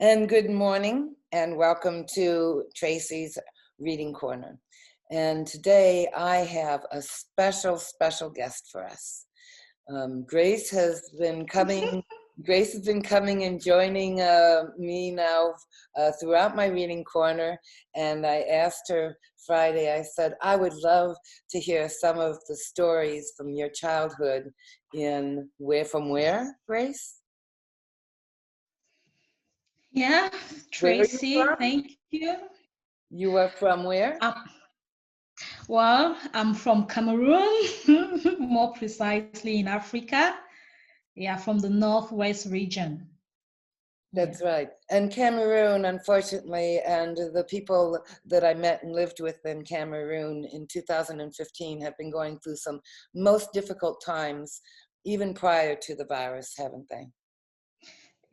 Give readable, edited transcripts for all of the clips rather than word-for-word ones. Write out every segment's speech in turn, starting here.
And good morning, and welcome to Tracy's Reading Corner. And today I have a special guest for us. Grace has been coming. Grace has been coming and joining me now throughout my reading corner. And I asked her Friday. I said I would love to hear some of the stories from your childhood. From where, Grace? Yeah, Where are you Tracy, from? thank you. You are from where? I'm from Cameroon, more precisely in Africa. Yeah, from the Northwest region. Yeah. That's right. And Cameroon, unfortunately, and the people that I met and lived with in Cameroon in 2015 have been going through some most difficult times, even prior to the virus, haven't they?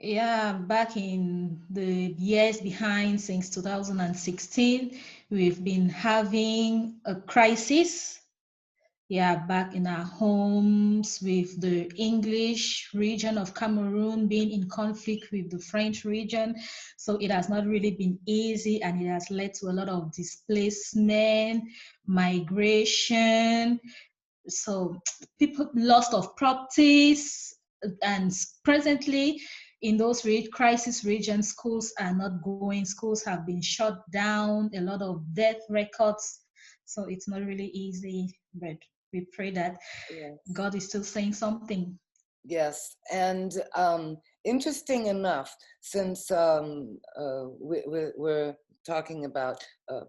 Yeah, back in the years behind since 2016, we've been having a crisis. Yeah, back in our homes with the English region of Cameroon being in conflict with the French region. So it has not really been easy, and it has led to a lot of displacement, migration. So people loss of properties, and presently in those crisis regions, schools are not going, schools have been shut down, a lot of death records. So it's not really easy, but we pray that Yes. God is still saying something. Yes. And interesting enough, since we're talking about a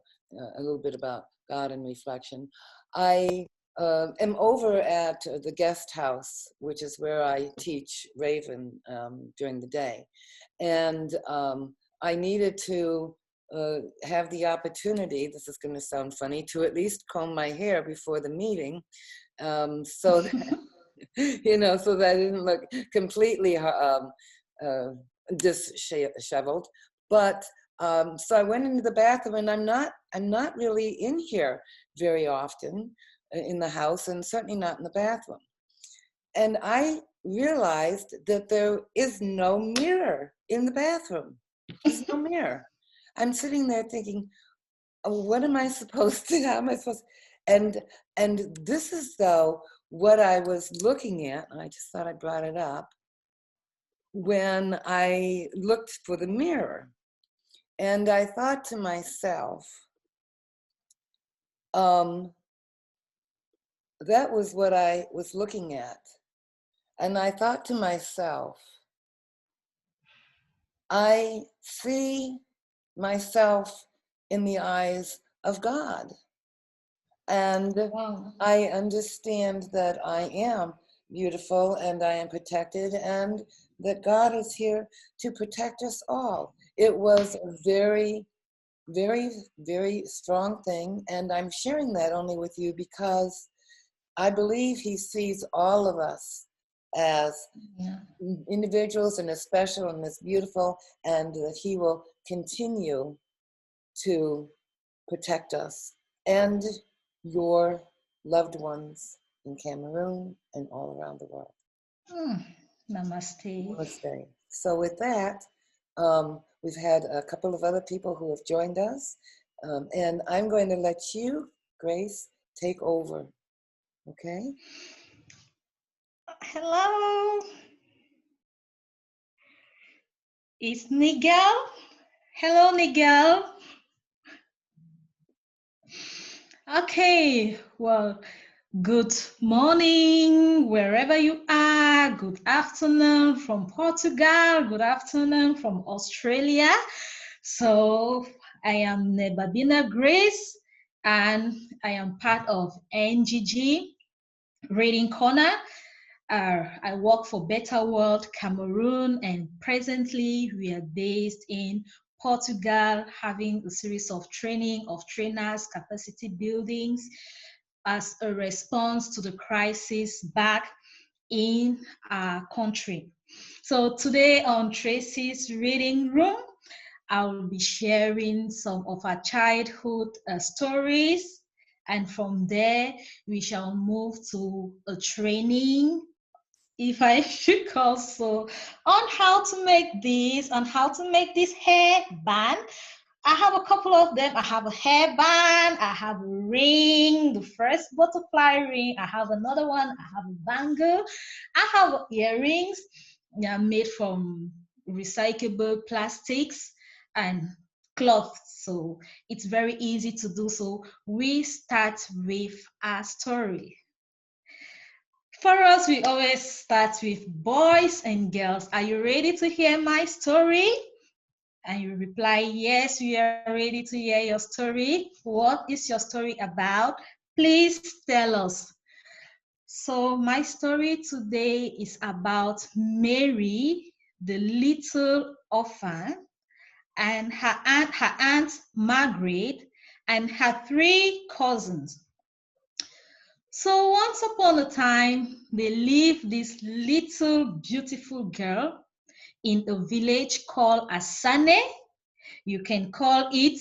little bit about God and reflection, I am over at the guest house, which is where I teach Raven during the day. And I needed to have the opportunity, this is going to sound funny, to at least comb my hair before the meeting, so that, so that I didn't look completely disheveled. But so I went into the bathroom, and I'm not really in here very often in the house, and certainly not in the bathroom. And I realized that there is no mirror in the bathroom. There's no mirror. I'm sitting there thinking, oh, what am I supposed to, how am I supposed to, and this is though what I was looking at, and I just thought I brought it up, when I looked for the mirror. And I thought to myself, that was what I was looking at. And I thought to myself, I see myself in the eyes of God. And Wow. I understand that I am beautiful and I am protected, and that God is here to protect us all. It was a very, very strong thing. And I'm sharing that only with you because I believe He sees all of us as Yeah. individuals and as special and as beautiful, and that He will continue to protect us and your loved ones in Cameroon and all around the world. Namaste. Namaste. So with that, we've had a couple of other people who have joined us, and I'm going to let you, Grace, take over. Okay? Hello, it's Nigel. Hello, Nigel. Okay, well, good morning, wherever you are. Good afternoon from Portugal. Good afternoon from Australia. So, I am Neba Bineh Grace, and I am part of NGG Reading Corner. I work for Better World Cameroon, and presently we are based in Portugal, having a series of training of trainers, capacity buildings as a response to the crisis back in our country. So today on Tracy's Reading Room, I will be sharing some of our childhood stories, and from there we shall move to a training if I should also on how to make this hair band. I have a couple of them. I have a hairband, I have a ring, the first butterfly ring, I have another one, I have a bangle, I have earrings. They are made from recyclable plastics and cloth. So it's very easy to do. So we start with our story. For us, we always start with boys and girls. Are you ready to hear my story? And you reply, yes, we are ready to hear your story. What is your story about? Please tell us. So my story today is about Mary, the little orphan, and her aunt Margaret, and her three cousins. So once upon a time, they lived this little beautiful girl in a village called Asane. You can call it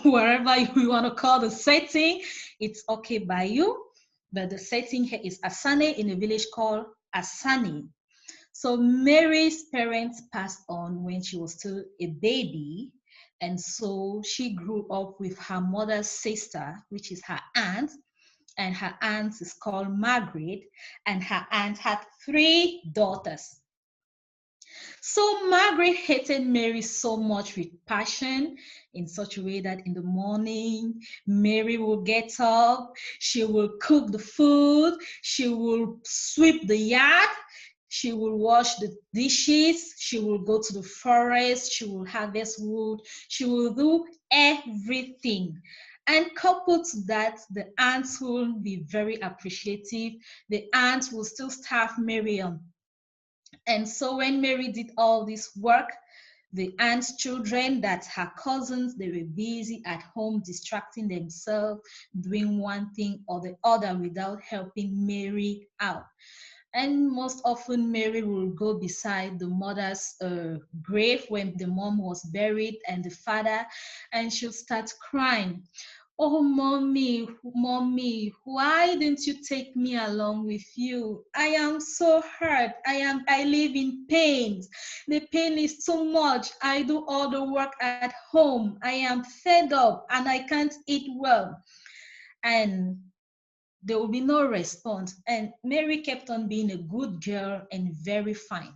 wherever you want to call the setting. It's okay by you. But the setting here is Asane in a village called Asani. So Mary's parents passed on when she was still a baby. And so she grew up with her mother's sister, which is her aunt. And her aunt is called Margaret. And her aunt had three daughters. So Margaret hated Mary so much with passion, in such a way that in the morning, Mary will get up, she will cook the food, she will sweep the yard, she will wash the dishes, she will go to the forest, she will harvest wood, she will do everything. And coupled to that, the aunts will be very appreciative. The aunts will still starve Mary on. And so when Mary did all this work, the aunt's children, that's her cousins, they were busy at home distracting themselves, doing one thing or the other without helping Mary out. And most often, Mary will go beside the mother's grave when the mom was buried and the father, and she'll start crying. Oh, mommy, mommy, why didn't you take me along with you? I am so hurt. I live in pain. The pain is too much. I do all the work at home. I am fed up and I can't eat well. And there will be no response. And Mary kept on being a good girl and very fine.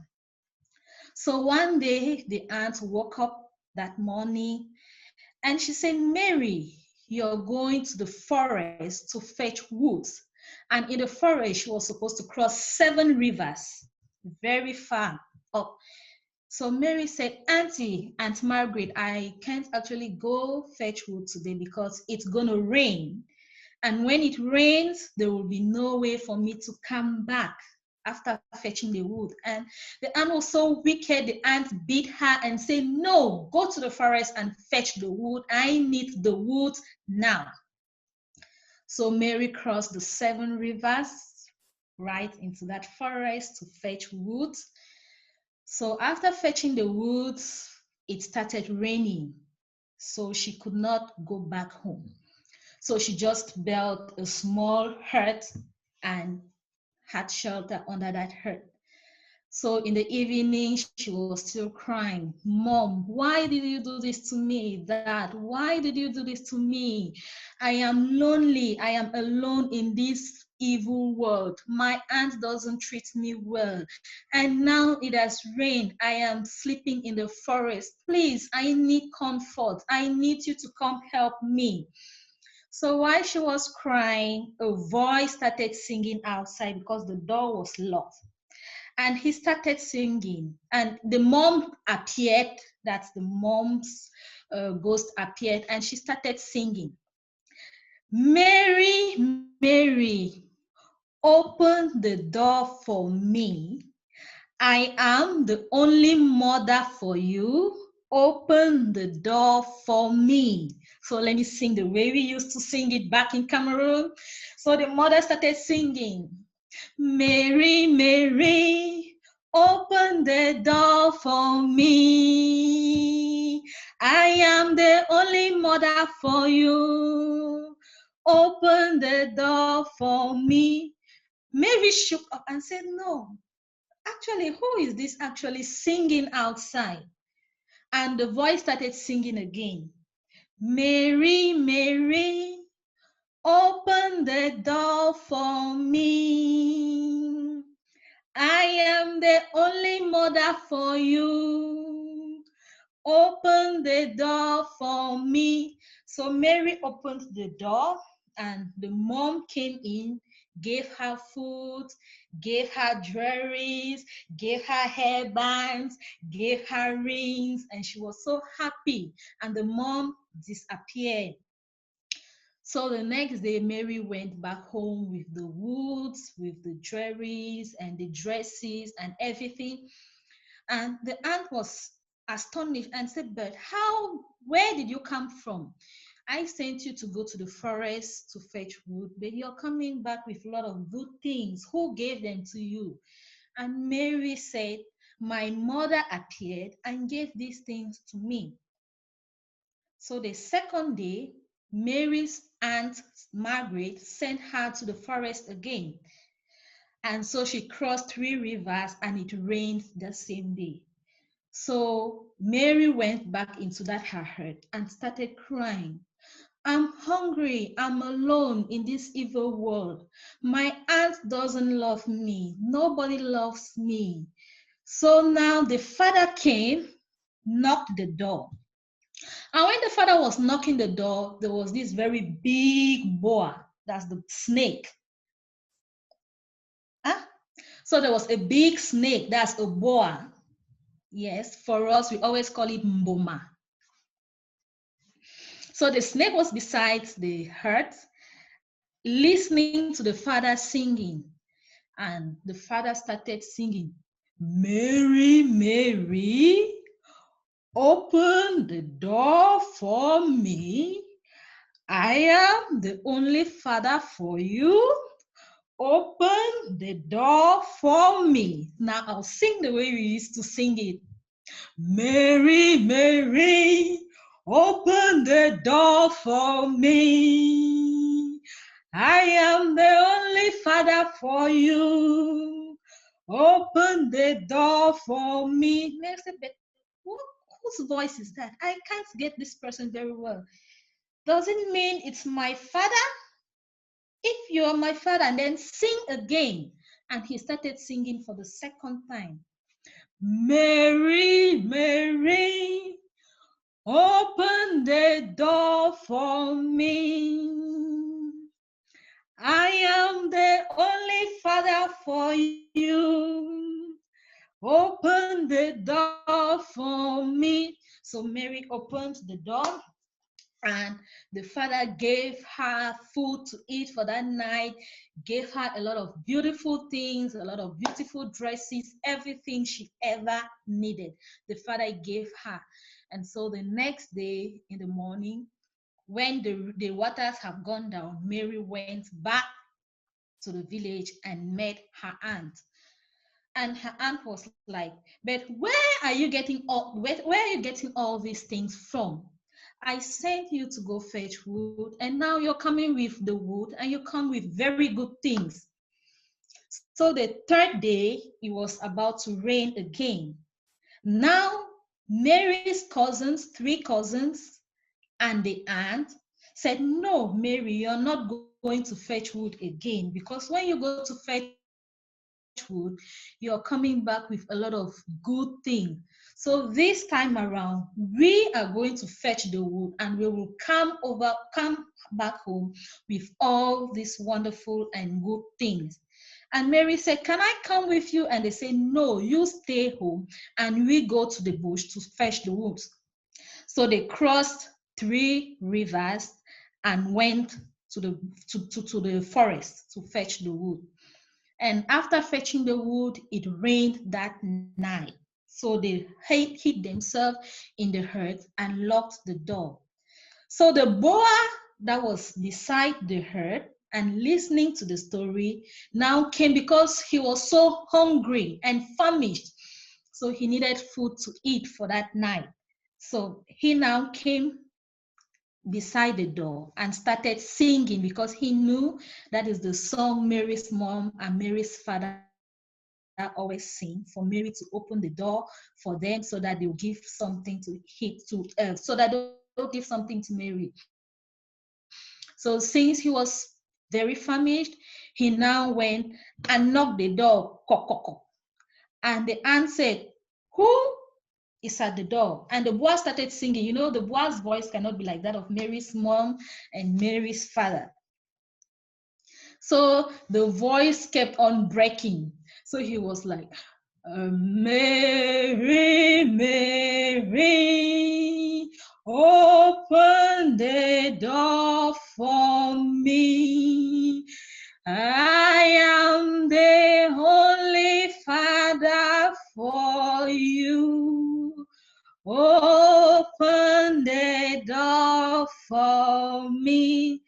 So one day, the aunt woke up that morning and she said, Mary, you're going to the forest to fetch woods. And in the forest, she was supposed to cross 7 rivers, very far up. So Mary said, Auntie, Aunt Margaret, I can't actually go fetch wood today because it's going to rain. And when it rains, there will be no way for me to come back after fetching the wood. And the aunt was so wicked, the aunt beat her and said, no, go to the forest and fetch the wood. I need the wood now. So Mary crossed the 7 rivers right into that forest to fetch wood. So after fetching the wood, it started raining. So she could not go back home. So she just built a small hut and had shelter under that hut. So in the evening, she was still crying, Mom, why did you do this to me? Dad, why did you do this to me? I am lonely. I am alone in this evil world. My aunt doesn't treat me well. And now it has rained. I am sleeping in the forest. Please, I need comfort. I need you to come help me. So while she was crying, a voice started singing outside because the door was locked. And he started singing. And the mom appeared, that's the mom's ghost appeared, and she started singing. Mary, Mary, open the door for me. I am the only mother for you. Open the door for me. So let me sing the way we used to sing it back in Cameroon. So the mother started singing. Mary, Mary, open the door for me. I am the only mother for you. Open the door for me. Mary shook up and said, no, actually, who is this actually singing outside? And the voice started singing again. Mary, Mary, open the door for me. I am the only mother for you. Open the door for me. So Mary opened the door, and the mom came in, gave her food, gave her jewelries, gave her hairbands, gave her rings, and she was so happy. And the mom disappeared. So the next day, Mary went back home with the woods, with the jewelries and the dresses and everything. And the aunt was astonished and said, but where did you come from? I sent you to go to the forest to fetch wood, but you're coming back with a lot of good things. Who gave them to you? And Mary said, my mother appeared and gave these things to me. So the second day, Mary's aunt Margaret sent her to the forest again. And so she crossed 3 rivers and it rained the same day. So Mary went back into that her hut and started crying. I'm hungry. I'm alone in this evil world. My aunt doesn't love me. Nobody loves me. So now the father came, knocked the door. And when the father was knocking the door, there was this very big boa. That's the snake. Huh? So there was a big snake. That's a boa. Yes, for us, we always call it mboma. So the snake was beside the hut, listening to the father singing. And the father started singing, Mary, Mary, open the door for me. I am the only father for you. Open the door for me. Now I'll sing the way we used to sing it. Mary, Mary, open the door for me. I am the only father for you. Open the door for me. Next, but whose voice is that? I can't get this person very well. Does it mean it's my father? If you're my father, and then sing again. And he started singing for the second time. Mary, Mary, open the door for me. I am the only father for you. Open the door for me. So Mary opened the door, and the father gave her food to eat for that night, gave her a lot of beautiful things, a lot of beautiful dresses, everything she ever needed. The father gave her. And so the next day in the morning, when the waters have gone down, Mary went back to the village and met her aunt. And her aunt was like, but where are you getting all these things from? I sent you to go fetch wood, and now you're coming with the wood, and you come with very good things. So the third day, it was about to rain again. Now, Mary's cousins, 3 cousins, and the aunt said, no, Mary, you're not going to fetch wood again, because when you go to fetch wood, you're coming back with a lot of good things. So this time around, we are going to fetch the wood, and we will come back home with all these wonderful and good things. And Mary said, can I come with you? And they said, no, you stay home and we go to the bush to fetch the wood. So they crossed 3 rivers and went to the forest to fetch the wood. And after fetching the wood, it rained that night. So they hid themselves in the hut and locked the door. So the boy that was beside the herd and listening to the story now came because he was so hungry and famished. So he needed food to eat for that night. So he now came beside the door and started singing because he knew that is the song Mary's mom and Mary's father always sing for Mary to open the door for them so that they'll give something to him so that they'll give something to Mary. So since he was very famished, he now went and knocked the door, kok, kok, kok. And the aunt said, "Who is at the door?" And the boy started singing. You know, the boy's voice cannot be like that of Mary's mom and Mary's father. So the voice kept on breaking. So he was like, "Mary, Mary, open the door for me. I am the only father for you. Open the door for me."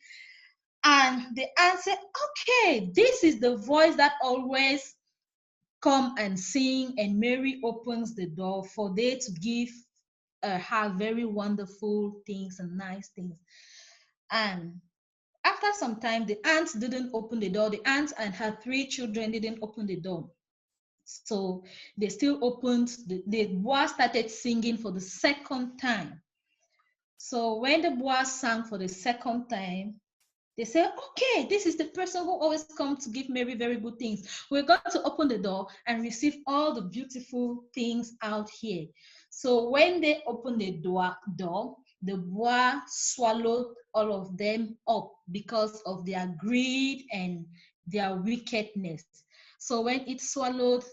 And the aunt said, "Okay, this is the voice that always come and sing." And Mary opens the door for they to give her very wonderful things and nice things. And after some time, the aunt didn't open the door. The aunt and her 3 children didn't open the door. So they still opened, the boy started singing for the second time. So when the boy sang for the second time, they said, "Okay, this is the person who always comes to give Mary very good things. We're going to open the door and receive all the beautiful things out here." So when they opened the door, the boy swallowed all of them up because of their greed and their wickedness. So when it swallowed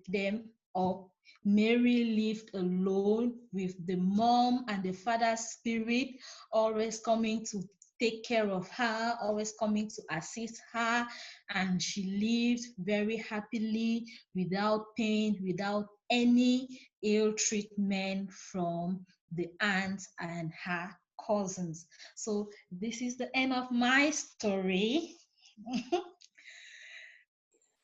them up, Mary lived alone with the mom and the father's spirit, always coming to take care of her, always coming to assist her, and she lived very happily without pain, without any ill treatment from the aunt and her cousins. So this is the end of my story.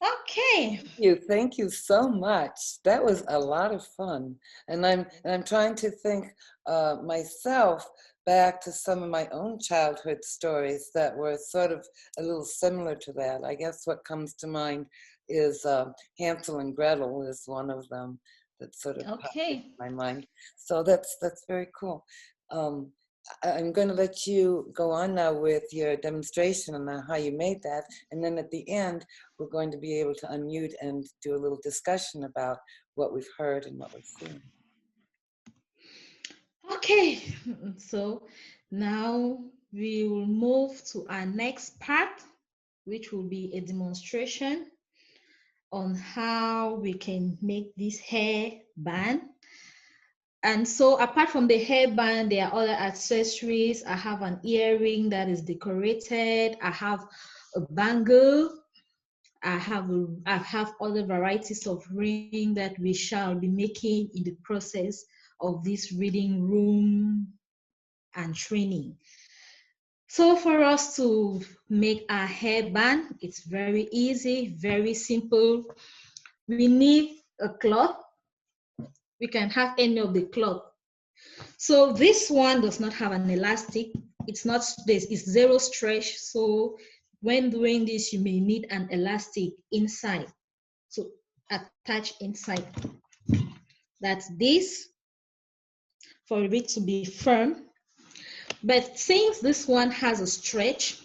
Okay. Thank you so much. That was a lot of fun, and I'm trying to think myself back to some of my own childhood stories that were sort of a little similar to that. I guess what comes to mind is Hansel and Gretel is one of them that sort of popped into Okay. my mind. So that's very cool. Um, I'm going to let you go on now with your demonstration on how you made that, and then at the end we're going to be able to unmute and do a little discussion about what we've heard and what we've seen. Okay, so now we will move to our next part, which will be a demonstration on how we can make this hair band. And so apart from the hairband, there are other accessories. I have an earring that is decorated. I have a bangle. I have other varieties of ring that we shall be making in the process of this reading room and training. So for us to make our hairband, it's very easy, very simple. We need a cloth. We can have any of the cloth. So this one does not have an elastic. It's zero stretch. So when doing this, you may need an elastic inside to attach inside. That's this for it to be firm. But since this one has a stretch,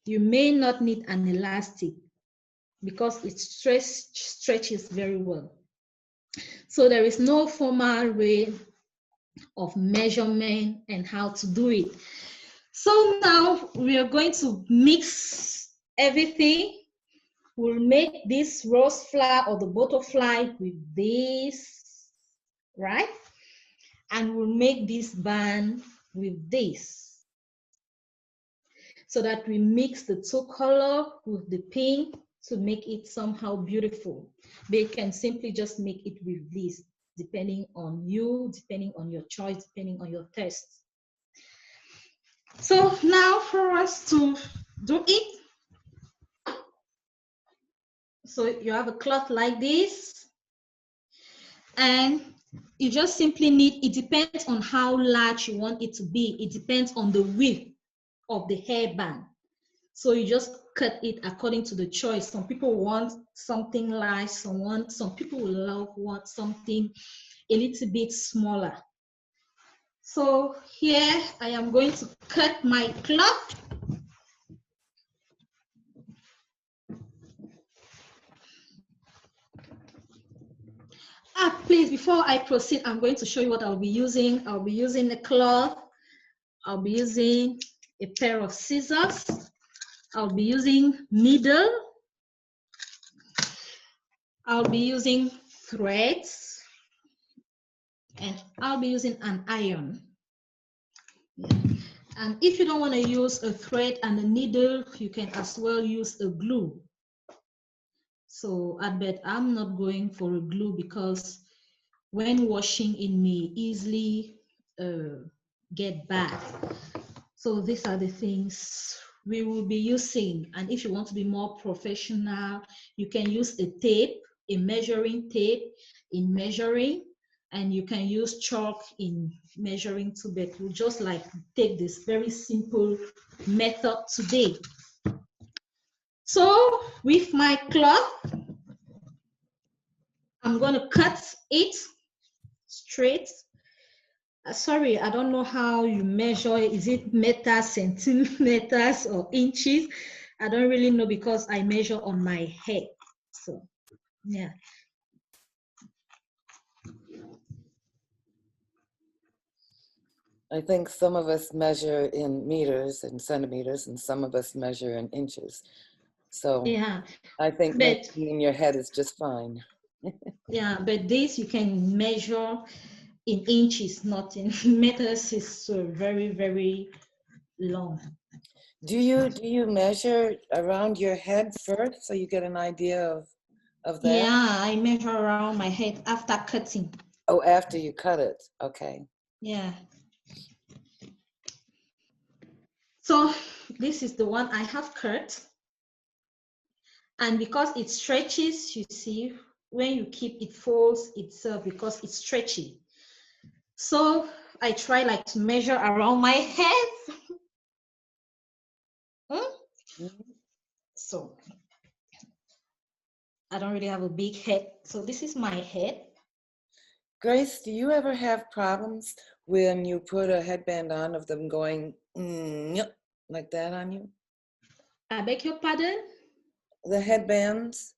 you may not need an elastic because it stretches very well. So there is no formal way of measurement and how to do it. So now we are going to mix everything. We'll make this rose flower or the butterfly with this, right? And we'll make this band with this, so that we mix the 2 colors with the pink to make it somehow beautiful. But you can simply just make it with this, depending on you, depending on your choice, depending on your taste. So now for us to do it, so you have a cloth like this, and you just simply need, it depends on how large you want it to be. It depends on the width of the hairband. So you just cut it according to the choice. Some people want something large, some people will want something a little bit smaller. So here I am going to cut my cloth. Please, before I proceed, I'm going to show you what I'll be using. I'll be using a cloth. I'll be using a pair of scissors. I'll be using needle. I'll be using threads. And I'll be using an iron. And if you don't want to use a thread and a needle, you can as well use a glue. So I bet I'm not going for a glue because when washing it may easily get bad. So these are the things we will be using. And if you want to be more professional, you can use a tape, a measuring tape in measuring, and you can use chalk in measuring too, but we'll just like take this very simple method today. So with my cloth, I'm going to cut it straight. Sorry, I don't know how you measure. Is it meters, centimeters, or inches? I don't really know because I measure on my head. So, yeah. I think some of us measure in meters and centimeters, and some of us measure in inches. So Yeah, I think but measuring in your head is just fine. yeah, but this you can measure in inches, not in meters. Is very, very long. Do you measure around your head first so you get an idea of that? Yeah, I measure around my head after cutting. Oh, after you cut it. Okay. Yeah. So this is the one I have cut. And because it stretches, you see, when you keep it folds itself because it's stretchy. So I try like to measure around my head. So I don't really have a big head. So this is my head. Grace, do you ever have problems when you put a headband on of them going like that on you? I beg your pardon? The headbands,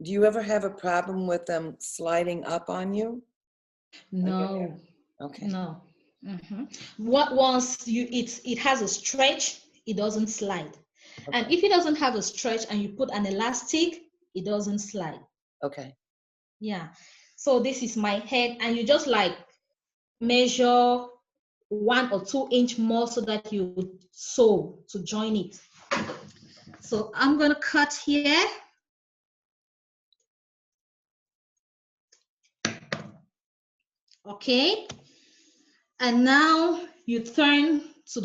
do you ever have a problem with them sliding up on you? No. Okay. No. What once it has a stretch, it doesn't slide. Okay. And if it doesn't have a stretch and you put an elastic, it doesn't slide. Okay. Yeah. So this is my head, and you just like measure 1 or 2 inch more so that you sew to join it. So I'm gonna cut here. Okay. And now you turn to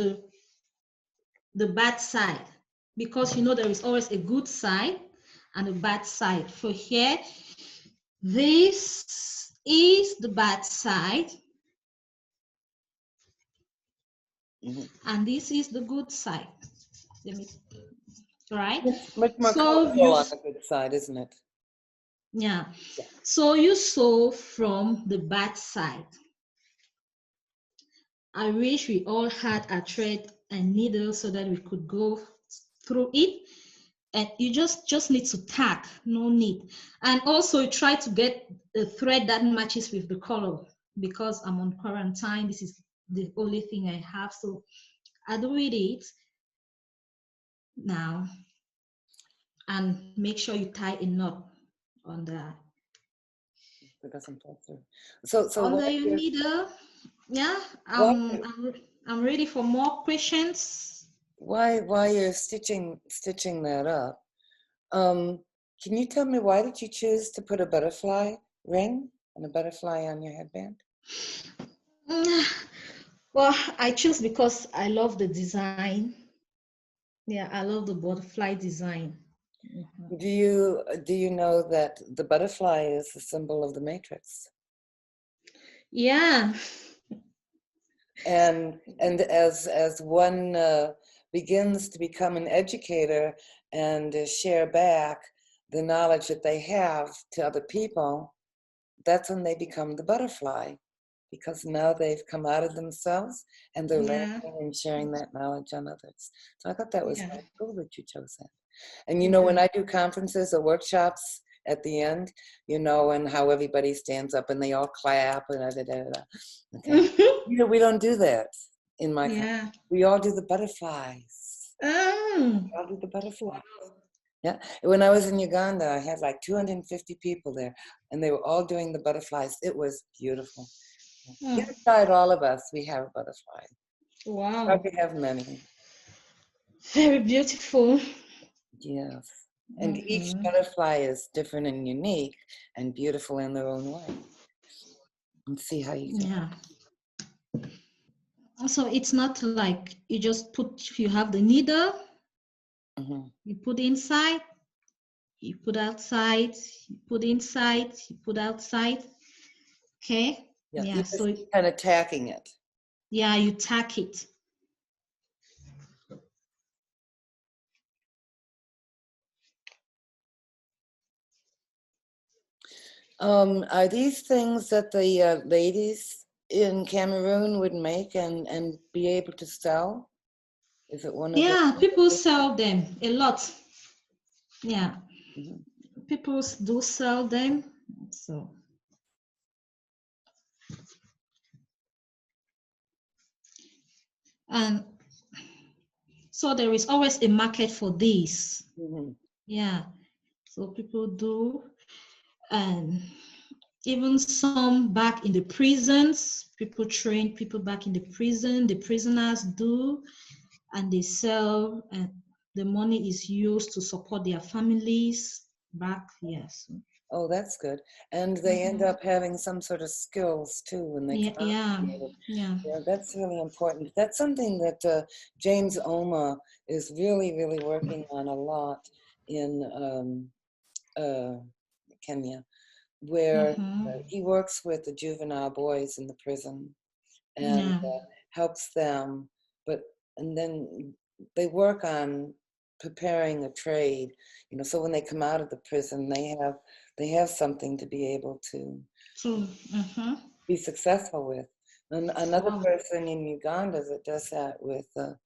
the bad side, because you know there is always a good side and a bad side. For here, this is the bad side. And this is the good side. Let me, right? Much more So comfortable on the good side, isn't it? Yeah. So you sew from the bad side. I wish we all had a thread and needle so that we could go through it. And you just need to tack, no need. And also try to get a thread that matches with the color, because I'm on quarantine. This is the only thing I have. So I do it now. And make sure you tie a knot on the So under your needle. Yeah, I'm ready for more questions. While you're stitching that up, can you tell me why did you choose to put a butterfly ring and a butterfly on your headband? Well, I choose because I love the design. Yeah, I love the butterfly design. Do you know that the butterfly is the symbol of the matrix? Yeah. And as one begins to become an educator and share back the knowledge that they have to other people, that's when they become the butterfly, because now they've come out of themselves and they're Yeah. learning and sharing that knowledge on others. So I thought that was Yeah. very cool that you chose that. And you know, when I do conferences or workshops at the end, you know, and how everybody stands up and they all clap and da, da, da, da. Okay. You know, we don't do that in my conference. Yeah. We all do the butterflies. Oh. We all do the butterflies. Yeah. When I was in Uganda, I had like 250 people there, and they were all doing the butterflies. It was beautiful. Oh. Inside all of us, we have a butterfly. Wow. Probably have many. Very beautiful. Yes. And each butterfly is different and unique and beautiful in their own way. And see how you can. Yeah. So it's not like you just put, you have the needle, you put inside, you put outside, you put inside, you put outside. Okay. Yeah. Yeah. You're So just kind of tacking it. yeah, you tack it. Are these things that the ladies in Cameroon would make and be able to sell? Is it one of the? Yeah, people sell them a lot. Yeah, people do sell them. So, and so there is always a market for these. Yeah, so people do, and even some back in the prisons, people train people back in the prison, the prisoners do, and they sell, and the money is used to support their families back. Yes. Oh, that's good. And they end up having some sort of skills too when they come out. Yeah. Yeah, that's really important. That's something that James Oma is really, really working on a lot in Kenya, where he works with the juvenile boys in the prison and helps them. And then they work on preparing a trade, you know, so when they come out of the prison, they have something to be able to be successful with. And another person in Uganda that does that with the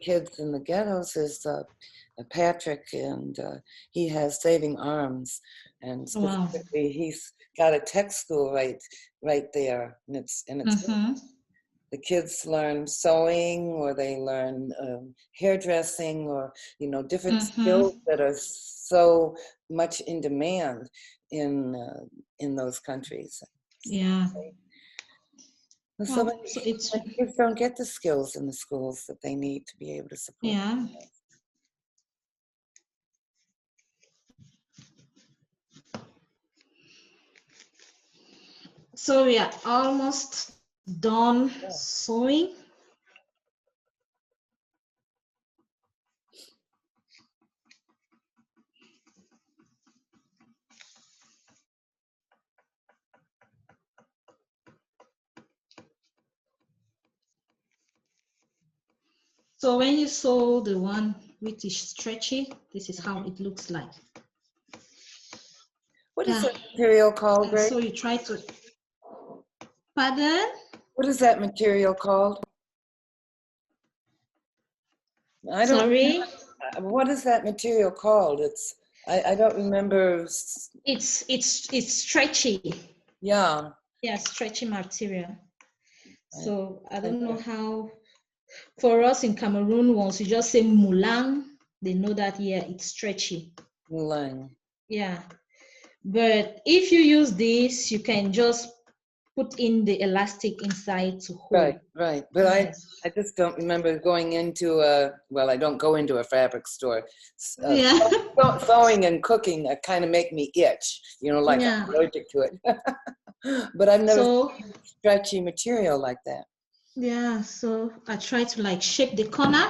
kids in the ghettos is Patrick, and he has Saving Arms, and specifically he's got a tech school right there, and it's the kids learn sewing, or they learn hairdressing, or you know, different skills that are so much in demand in those countries. Yeah. So many kids don't get the skills in the schools that they need to be able to support. Yeah. So we are almost done sewing. So when you sew the one which is stretchy, this is how it looks like. What is that material called, Grace? So you try to, pardon? What is that material called? I don't. Sorry? What is that material called? I don't remember. It's stretchy. Yeah. Yeah, stretchy material. So I don't know how. For us in Cameroon, once you just say mulang, they know that, yeah, it's stretchy. Mulang. Yeah. But if you use this, you can just put in the elastic inside to hold. Right. But I just don't remember going into I don't go into a fabric store. Sewing and cooking kind of make me itch, you know, like I'm allergic to it. But I've never seen stretchy material like that. Yeah, so I try to like shape the corner.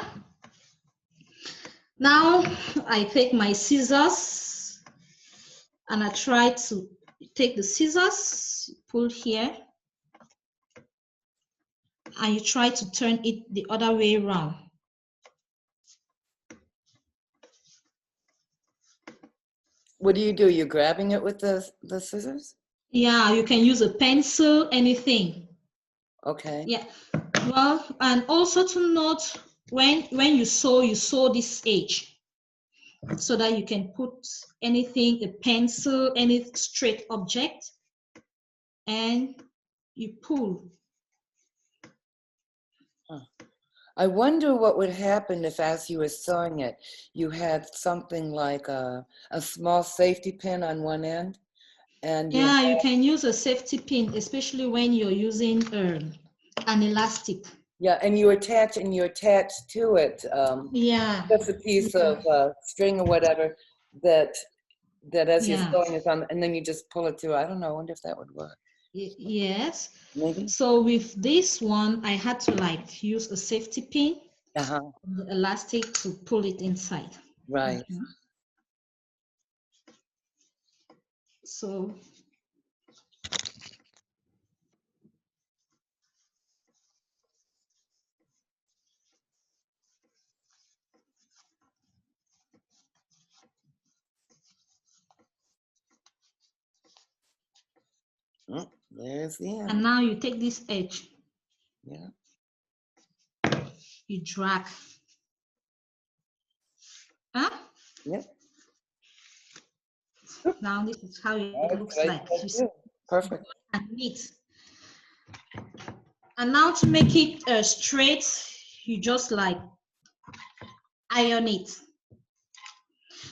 Now I take my scissors and I try to take the scissors, pull here, and you try to turn it the other way around. What do? You're grabbing it with the scissors? Yeah, you can use a pencil, anything. Okay. Yeah. Well, and also to note, when you sew this edge so that you can put anything, a pencil, any straight object, and you pull. I wonder what would happen if, as you were sewing it, you had something like a small safety pin on one end, and you Yeah, you can use a safety pin, especially when you're using an elastic. yeah, and you attach to it Yeah. just a piece Yeah. of string or whatever that as you're Yeah. sewing it on, and then you just pull it through. I don't know. I wonder if that would work. Yes. Maybe. So with this one, I had to like use a safety pin, Uh-huh. the elastic, to pull it inside. Right. So There's the end. and now you take this edge, Yeah. you drag. Huh? Yep. Now this is how it That's looks what I like. said You see, too. Perfect. and neat. And now to make it straight, you just like iron it.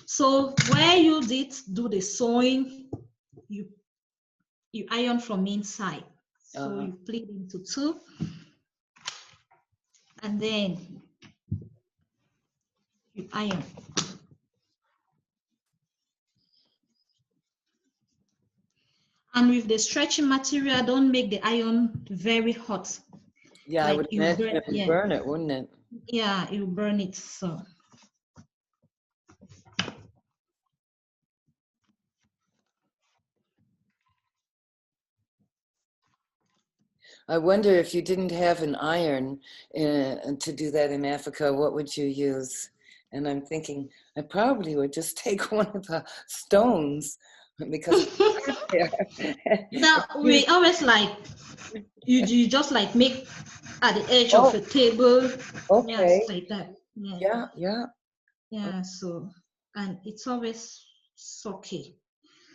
So where you did do the sewing, you iron from inside. So you split into two, and then you iron. And with the stretching material, don't make the iron very hot. Yeah, I Like would you imagine burn, it would burn it, wouldn't it? yeah, you burn it. So I wonder if you didn't have an iron to do that in Africa, what would you use? And I'm thinking I probably would just take one of the stones because it's there. now we always like you just like make at the edge of Oh, a table, yes, okay. like that. Yeah, Yeah, yeah. yeah. So and it's always okay.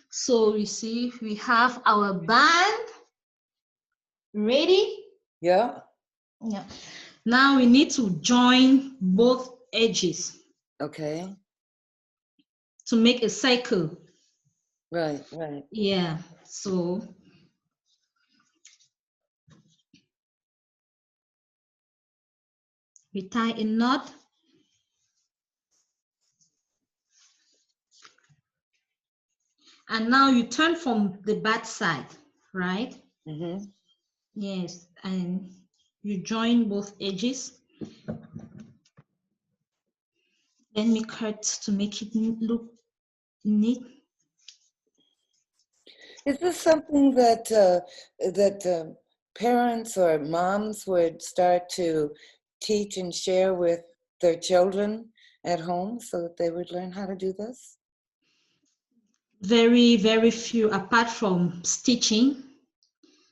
So you see, we have our band ready. Yeah. Yeah. Now we need to join both edges Okay. to make a circle. Right, right. Yeah. So we tie a knot. And now you turn from the back side, right? Mm-hmm. Yes. And you join both edges. Then we cut to make it look neat. Is this something that parents or moms would start to teach and share with their children at home so that they would learn how to do this? Very, very few, apart from stitching,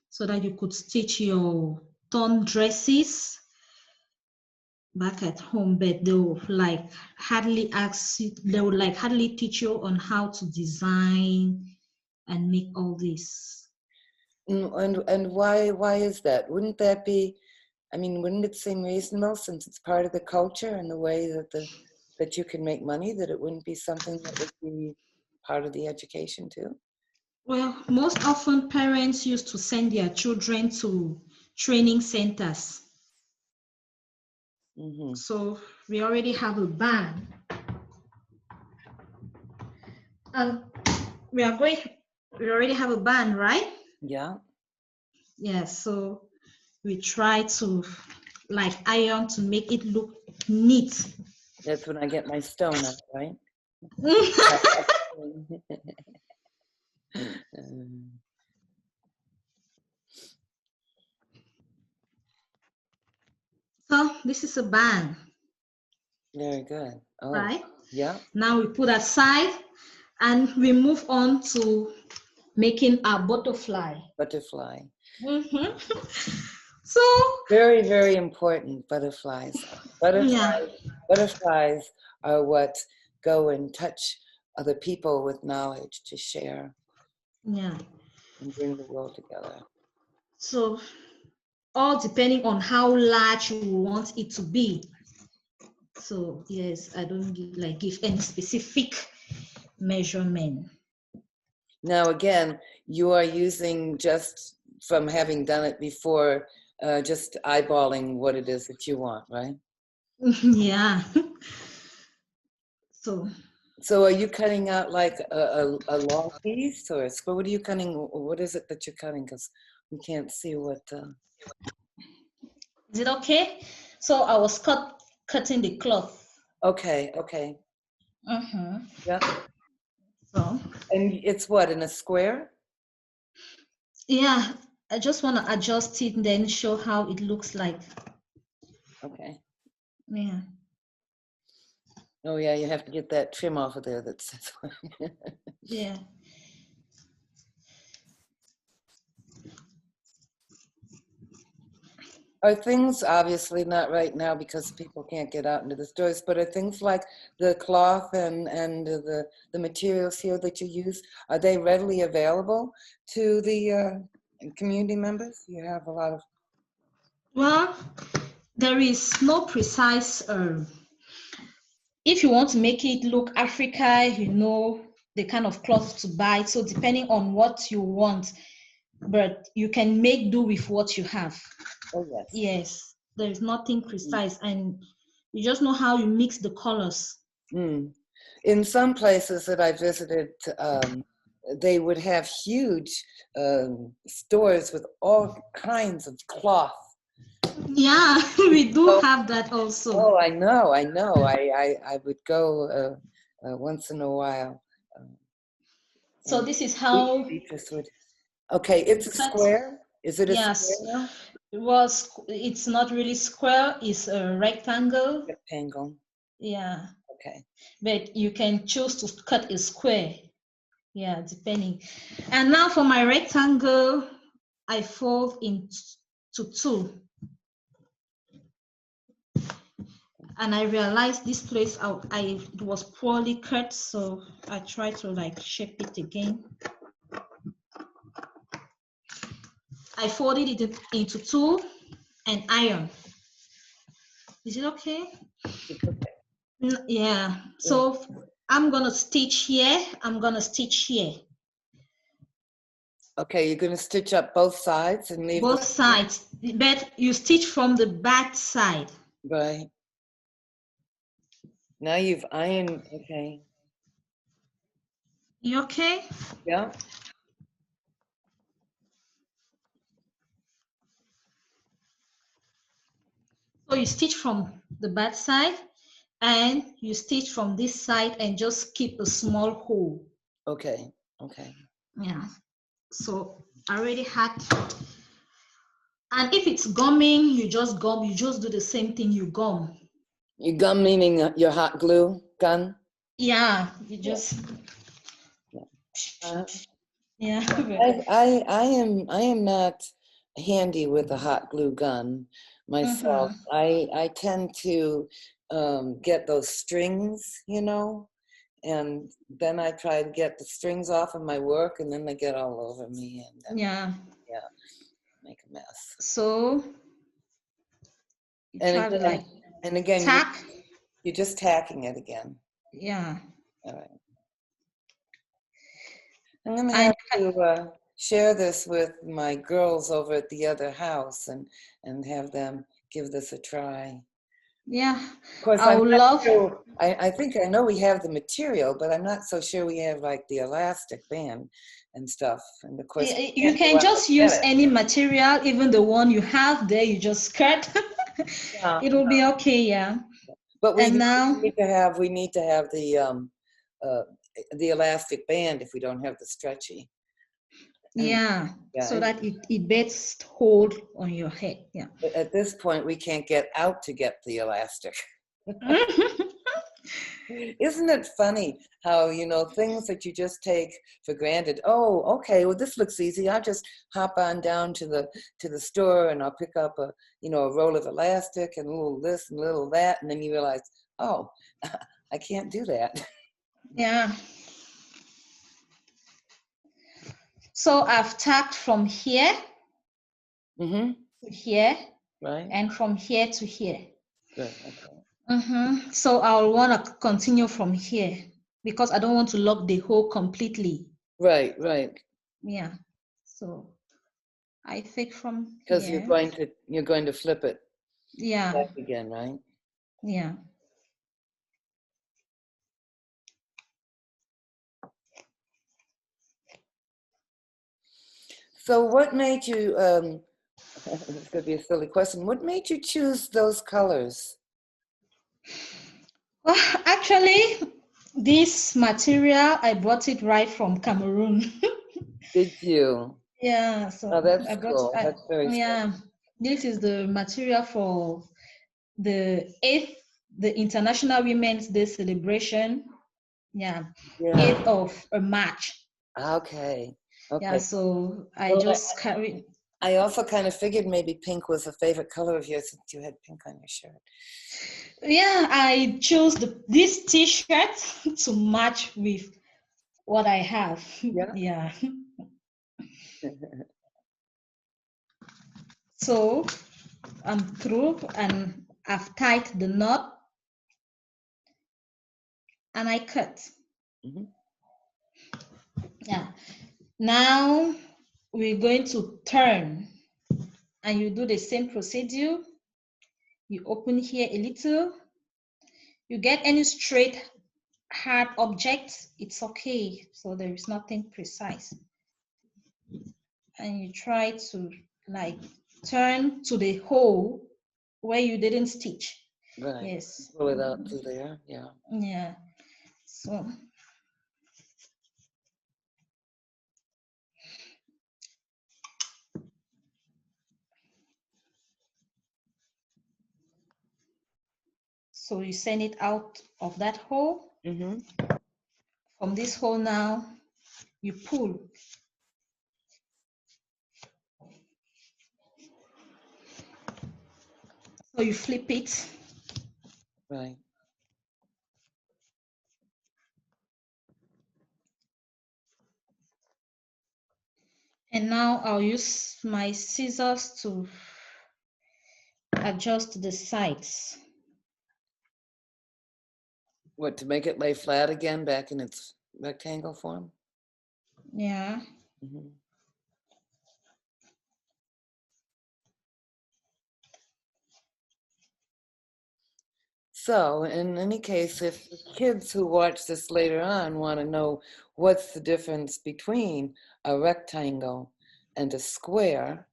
so that you could stitch your torn dresses back at home, but they will like hardly ask you, they would like hardly teach you on how to design and make all this. And why is that? Wouldn't that be, I mean, wouldn't it seem reasonable since it's part of the culture and the way that that you can make money, that it wouldn't be something that would be part of the education too? Well, most often parents used to send their children to training centers. Mm-hmm. So we already have a band. And we already have a band, right? Yeah. Yeah, so we try to like iron to make it look neat. That's when I get my stone out, right? So this is a band, Very good. Oh, right? yeah. Now we put aside, And we move on to making our butterfly. Butterfly. Mm-hmm. So, Very, very important, butterflies. yeah, Butterflies are what go and touch other people with knowledge to share yeah. and bring the world together. So, all depending on how large you want it to be. So, yes, I don't give any specific measurement. Now, again, you are using, just from having done it before, just eyeballing what it is that you want, right? Yeah. So are you cutting out like a long piece, or what are you cutting? What is it that you're cutting? Because we can't see what. Is it okay? So I was cutting the cloth. Okay. Okay. Mm-hmm. Yeah. So And it's what, in a square? yeah, I just want to adjust it and then show how it looks like. Okay. Yeah. Oh yeah, you have to get that trim off of there. That's Yeah. Are things, obviously not right now because people can't get out into the stores, but are things like the cloth and the materials here that you use, are they readily available to the community members? You have a lot of. Well, there is no precise if you want to make it look Africa, you know the kind of cloth to buy. So depending on what you want, but you can make do with what you have. Oh yes. Yes, there is nothing precise, and you just know how you mix the colors. In some places that I visited, they would have huge stores with all kinds of cloth. Yeah, we do have that also. Oh, I know. I would go once in a while. So this is how Beatrice would. Okay, it's a square. Is it a yes, square now? it's not really square, it's a rectangle. Rectangle. Yeah. Okay. But you can choose to cut a square. Yeah, depending. And now for my rectangle, I fold into two. And I realized this place it was poorly cut, so I tried to shape it again. I folded it into two and iron. Is it okay? It's okay. Yeah. So I'm gonna stitch here. I'm gonna stitch here. Okay, you're gonna stitch up both sides and leave both sides, but you stitch from the back side. Right. Now you've ironed. Okay. You okay? Yeah. So you stitch from the back side and you stitch from this side and just keep a small hole. Okay. Okay. Yeah. So I already had. And if it's gumming, you just gum. You just do the same thing. You gum. You gum meaning your hot glue gun? Yeah. You just. Uh, Yeah. I am not handy with a hot glue gun myself. I tend to get those strings, and then I try to get the strings off of my work, and then they get all over me, and then, Yeah. make a mess. So you try to and again, tack. you're just tacking it again. Yeah. All right. I'm going to have to share this with my girls over at the other house and have them give this a try. Yeah. Of course, I would love. sure, I think I know we have the material, but I'm not so sure we have like the elastic band and stuff. And of course, You can just use any material, even the one you have there. You just cut. It will be okay. Yeah. But and now need to have the elastic band if we don't have the stretchy. Yeah, so that it best hold on your head. Yeah. At this point, we can't get out to get the elastic. Isn't it funny how, you know, things that you just take for granted? Oh, okay, well, this looks easy. I'll just hop on down to the store and I'll pick up a, you know, a roll of elastic and a little this and a little that, and then you realize, oh, I can't do that. Yeah. So I've tacked from here Mm-hmm. to here, Right. and from here to here. Good. Okay. So I'll want to continue from here because I don't want to lock the hole completely. Right. Right. Yeah. So I take from Because here. you're going to flip it Yeah. back again, right? Yeah. So what made you, this could be a silly question, what made you choose those colors? Well, actually, this material, I brought it right from Cameroon. Did you? Yeah, so Oh, that's I brought, cool. That's very yeah, special. this is the material for the International Women's Day celebration. Yeah, Yeah. 8th of March. Okay. Yeah, Okay. so I Well, just carry. I also kind of figured maybe pink was a favorite color of yours since you had pink on your shirt. Yeah, I chose this T-shirt to match with what I have. Yeah. Yeah. So I'm through and I've tied the knot and I cut. Mm-hmm. Yeah. Now we're going to turn and you do the same procedure. You open here a little. You get any straight hard object, it's okay. So there is nothing precise. And you try to like turn to the hole where you didn't stitch. Right. Yes. Pull it out to there. Yeah. Yeah. So you send it out of that hole. Mm-hmm. From this hole now, you pull. So you flip it. Right. And now I'll use my scissors to adjust the sides. What, to make it lay flat again back in its rectangle form? Yeah. Mm-hmm. So, in any case, if the kids who watch this later on want to know what's the difference between a rectangle and a square,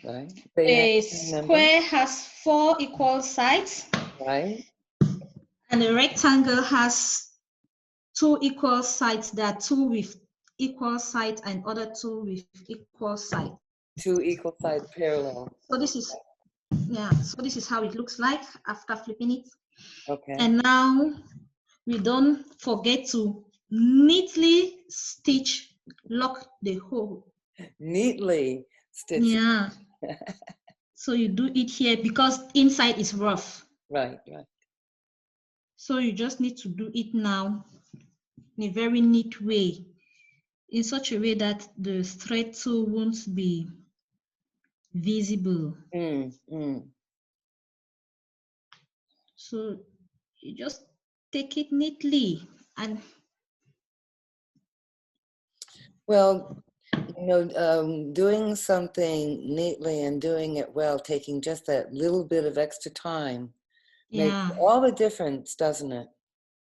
right? They have A to remember, square has 4 equal sides, right? and a rectangle has 2 equal sides. There are 2 with equal sides and other 2 with equal sides. Two equal side parallel. So this is, yeah, so this is how it looks like after flipping it. Okay. And now we don't forget to neatly stitch, lock the hole. Neatly stitched. Yeah. So you do it here because inside is rough. Right, right. So you just need to do it now in a very neat way, in such a way that the thread tool won't be visible. So you just take it neatly and Well, you know, doing something neatly and doing it well, taking just that little bit of extra time makes yeah, all the difference, doesn't it?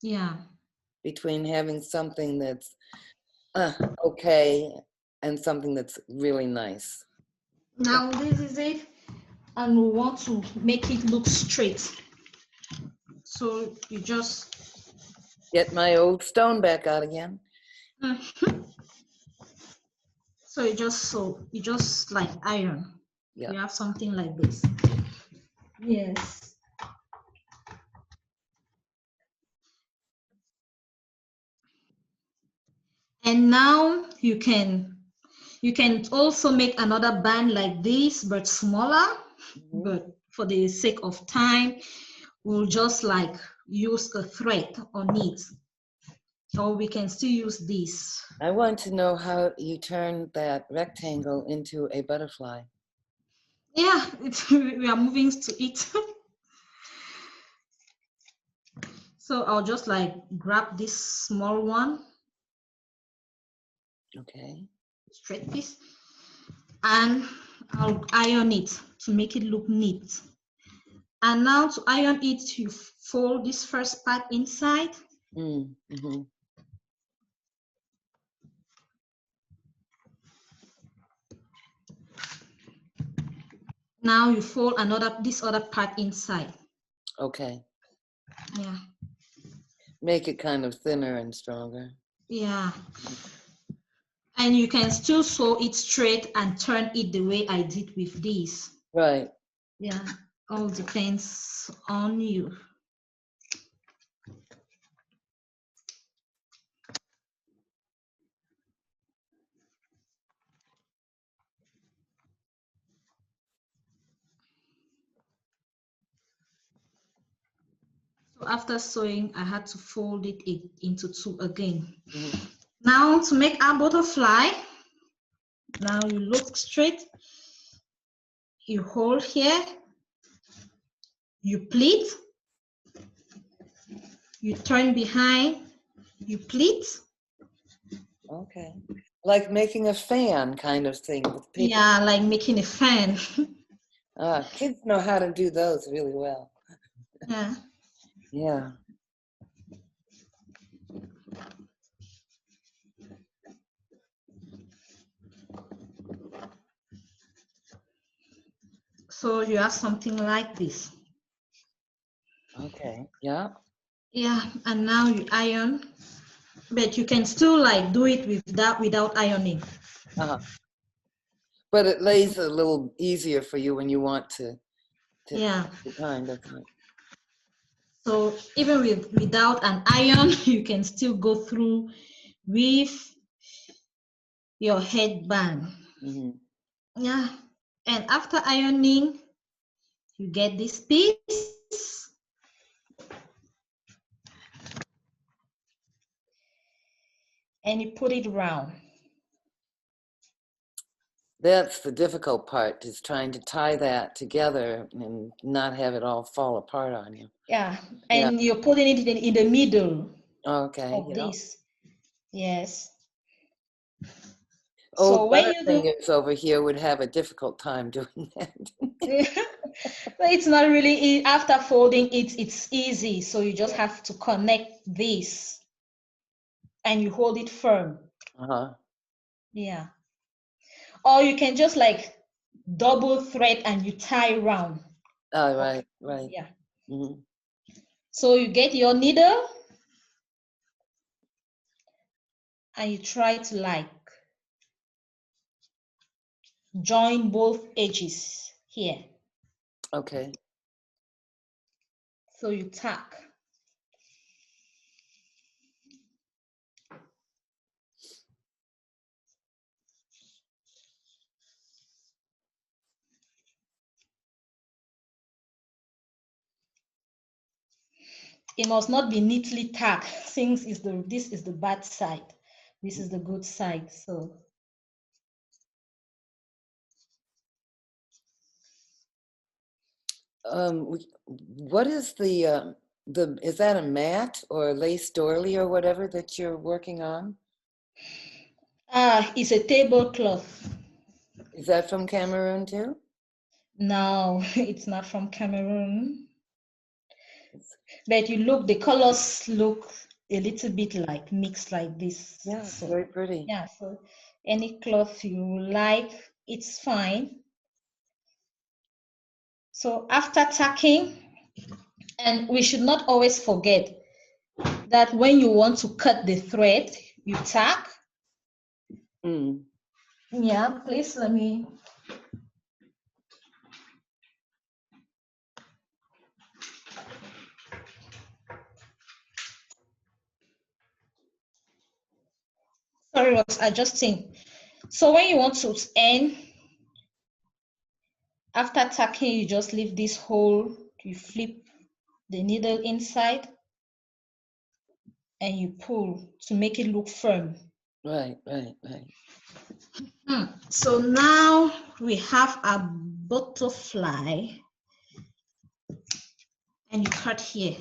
yeah. Between having something that's okay and something that's really nice. Now this is it, and we want to make it look straight. So you just Get my old stone back out again. so you just like iron. Yeah. You have something like this. Yes. And now you can also make another band like this, but smaller. But for the sake of time, we'll just like use a thread on it, or we can still use this. I want to know how you turn that rectangle into a butterfly. Yeah, we are moving to it. So I'll just like grab this small one. Okay. Straight piece. And I'll iron it to make it look neat. And now to iron it, you fold this first part inside. Mm-hmm. Now you fold this other part inside. Okay. Yeah. Make it kind of thinner and stronger. Yeah. And you can still sew it straight and turn it the way I did with this. Right. Yeah. All depends on you. So after sewing, I had to fold it into two again. Mm-hmm. Now to make our butterfly, now you look straight, you hold here, you pleat, you turn behind, you pleat. Okay. Like making a fan kind of thing with paper. Yeah, like making a fan. Kids know how to do those really well. Yeah. Yeah. So you have something like this. Okay. Yeah. Yeah, and now you iron, but you can still like do it without ironing. But it lays a little easier for you when you want to Yeah. the time, doesn't it? So even without an iron, you can still go through with your headband. Mm-hmm. Yeah. And after ironing, you get this piece. And you put it round. That's the difficult part, is trying to tie that together and not have it all fall apart on you. Yeah, and you're putting it in the middle Okay. of this. Yes. So Old when you do, butterfingers over here would have a difficult time doing that. it's not really, after folding it, it's easy. So you just have to connect this and you hold it firm. Yeah. Or you can just like double thread and you tie round. Oh, right. Yeah. Mm-hmm. So you get your needle and you try to like join both edges here. Okay. So you tack. It must not be neatly tacked, since this is the bad side. This is the good side. So what is the is that a mat or a lace doily or whatever that you're working on? it's a tablecloth. Is that from Cameroon too? No, it's not from Cameroon. But the colors look a little bit like mixed like this. Yeah, it's So very pretty. yeah, so any cloth you like, it's fine. So after tacking, and we should not always forget that when you want to cut the thread, you tack. Yeah, please let me. sorry, was adjusting. So when you want to end, after tacking, you just leave this hole, you flip the needle inside, and you pull to make it look firm. Right, right, right. So now we have a butterfly, and you cut here.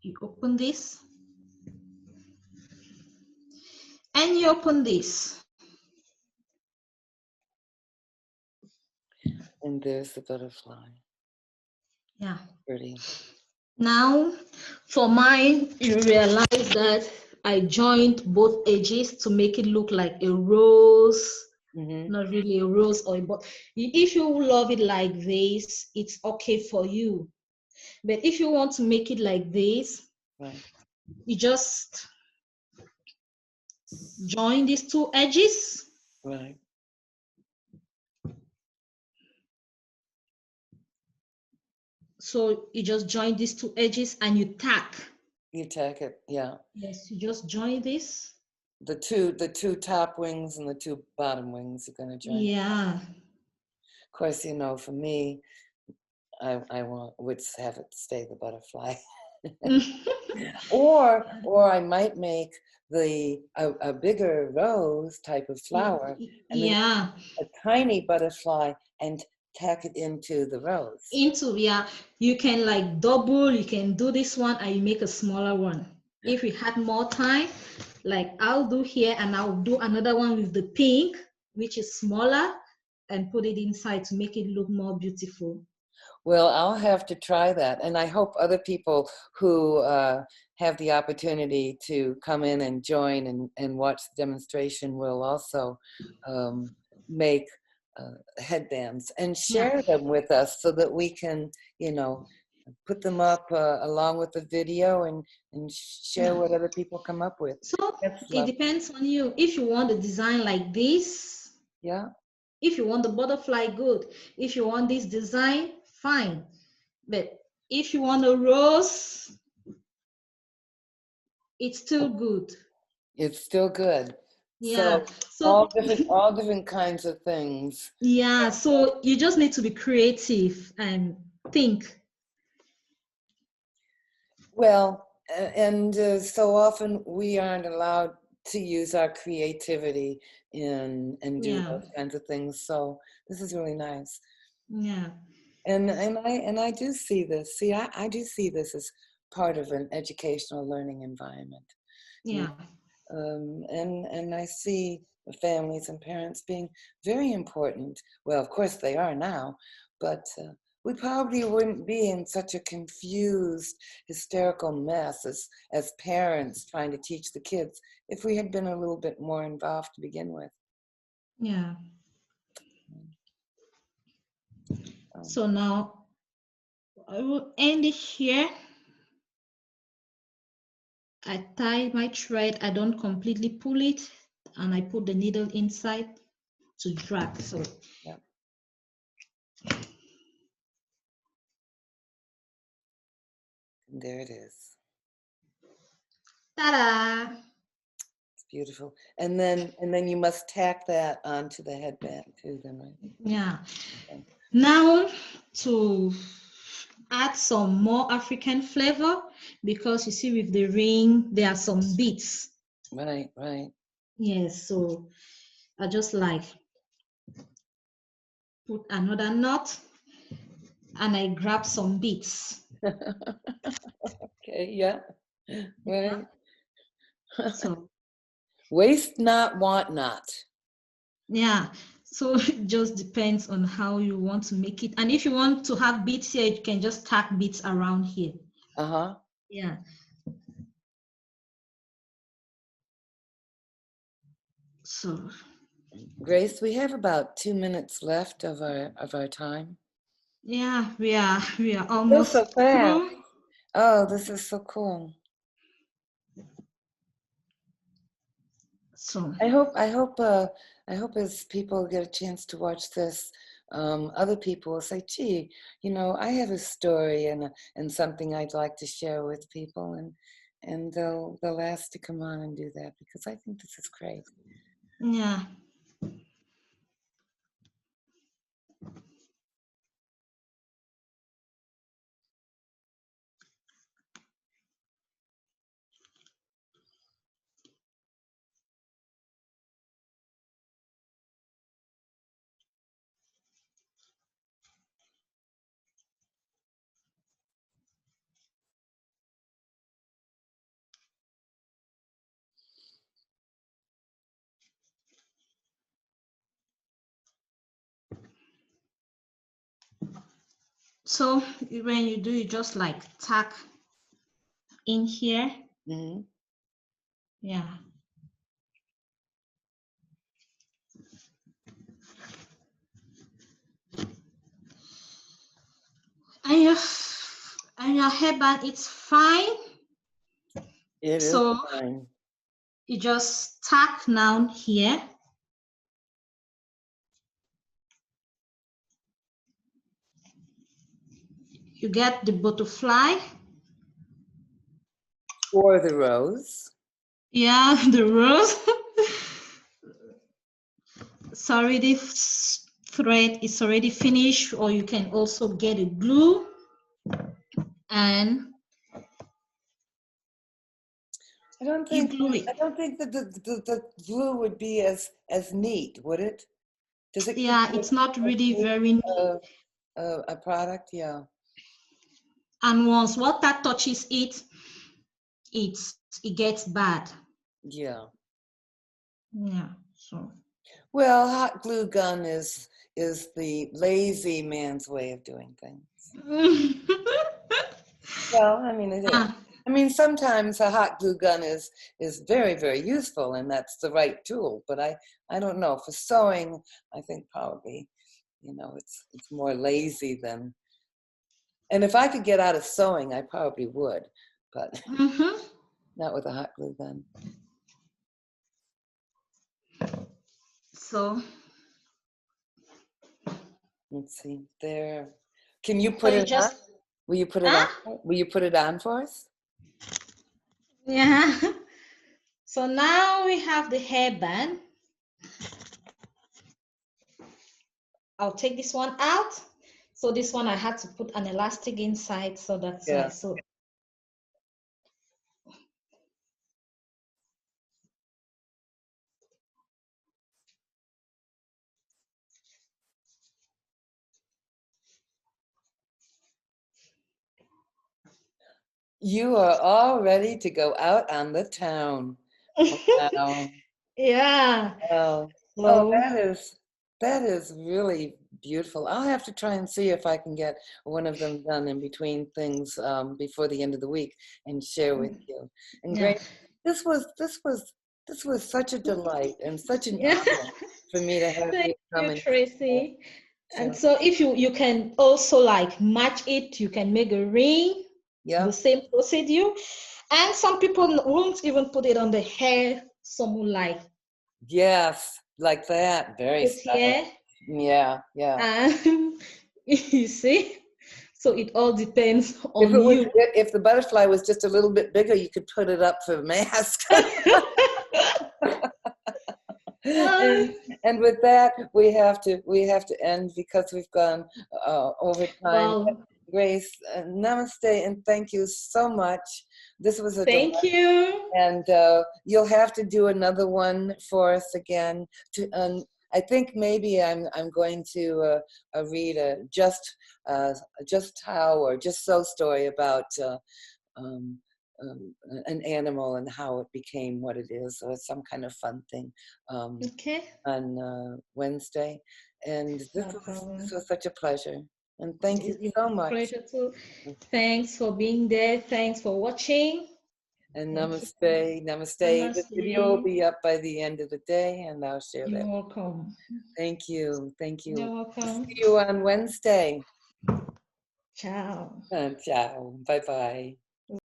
You open this, and you open this. And there's the butterfly. Yeah. Pretty. Now, for mine, you realize that I joined both edges to make it look like a rose. Not really a rose or a but if you love it like this, it's okay for you. But if you want to make it like this, right, you just join these two edges. Right. So you just join these two edges and you tack. You tack it, yeah. Yes, you just join this. The two top wings and the two bottom wings are going to join. Yeah. Of course, you know, for me, I would have it stay the butterfly. or I might make a bigger rose type of flower and then a tiny butterfly and tack it into the rose. You can like double, you can do this one and you make a smaller one. If we had more time, like I'll do here and I'll do another one with the pink, which is smaller, and put it inside to make it look more beautiful. Well, I'll have to try that. And I hope other people who have the opportunity to come in and join and watch the demonstration will also make headbands and share them with us so that we can, you know, put them up along with the video and share what other people come up with. So it depends on you. If you want the design like this, yeah. If you want the butterfly, good. If you want this design, fine. But if you want a rose, it's still good. It's still good. Yeah. So all different kinds of things. Yeah. So you just need to be creative and think. Well, and so often we aren't allowed to use our creativity and do those kinds of things. So this is really nice. Yeah. And I do see this. See, I do see this as part of an educational learning environment. Yeah. And I see families and parents being very important. Well, of course they are now, but we probably wouldn't be in such a confused, hysterical mess as parents trying to teach the kids if we had been a little bit more involved to begin with. Yeah. So now I will end it here. I tie my thread, I don't completely pull it, and I put the needle inside to drag. So yeah. And there it is. Ta-da! It's beautiful. And then you must tack that onto the headband too, then, right? Yeah. Okay. Now to add some more African flavor, because you see with the ring there are some beads. Right, right. Yes, so I just like put another knot and I grab some beads. Okay, yeah. Right. So waste not, want not. Yeah, so it just depends on how you want to make it. And if you want to have beads here, you can just tack beads around here. Uh-huh. Yeah. So Grace, we have about 2 minutes left of our time. Yeah, we are almost so fast. through. Oh, this is so cool. So I hope as people get a chance to watch this, other people will say, gee, you know, I have a story and something I'd like to share with people, and they'll ask to come on and do that because I think this is great. Yeah. So when you do, you just like tack in here. Mm-hmm. Yeah. And your hairband, it's fine. It is So fine. you just tack down here. You get the butterfly. Or the rose. Yeah, the rose. Sorry, the thread is already finished, or you can also get a glue and I don't you think glue it. that the glue would be as neat, would it? Does it? Yeah, it's not really very neat. A product, yeah. And once water touches it, it gets bad. Yeah. Yeah. So. Well, hot glue gun is the lazy man's way of doing things. Well, I mean it is. I mean sometimes a hot glue gun is very, very useful and that's the right tool. But I don't know, for sewing, I think probably, it's more lazy than. And if I could get out of sewing, I probably would, but not with a hot glue gun. So let's see there. Can you so put you it on? just Will you put it on? Will you put it on for us? yeah. So now we have the hairband. I'll take this one out. So this one I had to put an elastic inside, so that's why. So You are all ready to go out on the town. Wow. yeah. Wow. Oh, So that is really beautiful. I'll have to try and see if I can get one of them done in between things before the end of the week and share with you. And yeah. Grace, this was such a delight and such an Yeah. honor for me to have Thank you come you, and Tracy. And so so if you can also like match it, you can make a ring, yeah. the same procedure. And some people won't even put it on the hair. Some will like Yes, like that. Very it here. stylish. Yeah, yeah. And you see, so it all depends on you. If the butterfly was just a little bit bigger, you could put it up for a mask. and with that, we have to end because we've gone over time. Wow. Grace, namaste, and thank you so much. This was a delight. Thank you. And you'll have to do another one for us again. I think maybe I'm going to read a just how or just so story about an animal and how it became what it is. So it's some kind of fun thing Okay. on Wednesday. And No problem. this was such a pleasure. And thank you It's so a much. pleasure too. Thanks for being there. Thanks for watching. And Thank you. namaste, namaste. This video will be up by the end of the day, and I'll share You're that. welcome. Thank you. Thank you. You're welcome. See you on Wednesday. Ciao. Ciao. Bye-bye.